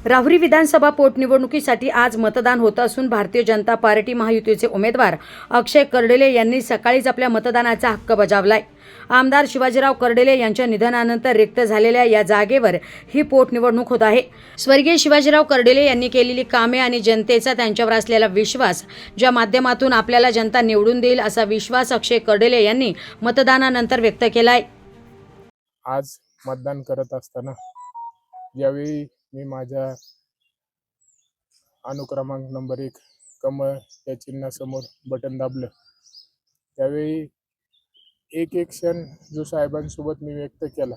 राहुरी विधानसभा पोटनिवडणुकीसाठी आज मतदान होत असून भारतीय जनता पार्टी महायुतीचे उमेदवार अक्षय कर्डिले यांनी सकाळीच आपल्या मतदानाचा हक्क बजावलाय. आमदार शिवाजीराव कर्डिले यांच्या निधनानंतर रिक्त झालेल्या या जागेवर ही पोटनिवडणूक होत आहे. स्वर्गीय शिवाजीराव कर्डिले यांनी केलेली कामे आणि जनतेचा त्यांच्यावर असलेला विश्वास, ज्या माध्यमातून आपल्याला जनता निवडून देईल असा विश्वास अक्षय कर्डिले यांनी मतदानानंतर व्यक्त केलाय. आज मतदान करत असताना ज्यावेळी मी माझ्या अनुक्रमांक नंबर 1 कमळ या चिन्हासमोर बटन दाबलं, त्यावेळी एक एक क्षण जो साहेबांसोबत मी व्यक्त केला,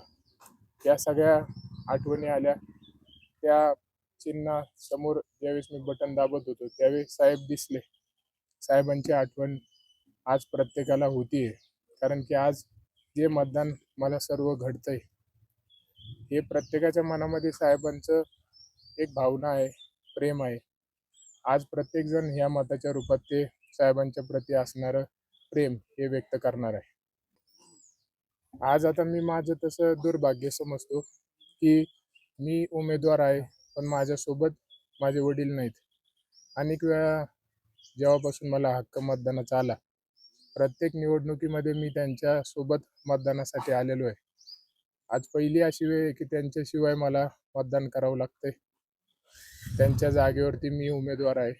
त्या सगळ्या आठवणी आल्या. त्या चिन्हासमोर ज्यावेळेस मी बटन दाबत होतो त्यावेळी साहेब दिसले. साहेबांची आठवण आज प्रत्येकाला होतीये, कारण की आज जे मतदान मला सर्व घडतंय हे प्रत्येकाच्या मनामध्ये साहेबांचं एक भावना आहे, प्रेम आहे. आज प्रत्येकजण ह्या मताच्या रूपात ते साहेबांच्या प्रती असणारं प्रेम हे व्यक्त करणार आहे. आज आता मी माझं तसं दुर्भाग्य समजतो की मी उमेदवार आहे, पण माझ्यासोबत माझे वडील नाहीत. अनेक वेळा जेव्हापासून मला हक्क मतदानाचा आला, प्रत्येक निवडणुकीमध्ये मी त्यांच्यासोबत मतदानासाठी आलेलो आहे. आज पहिली अशी वेळ आहे की त्यांच्याशिवाय मला मतदान करावं लागतंय. त्यांच्या जागेवरती मी उमेदवार आहे.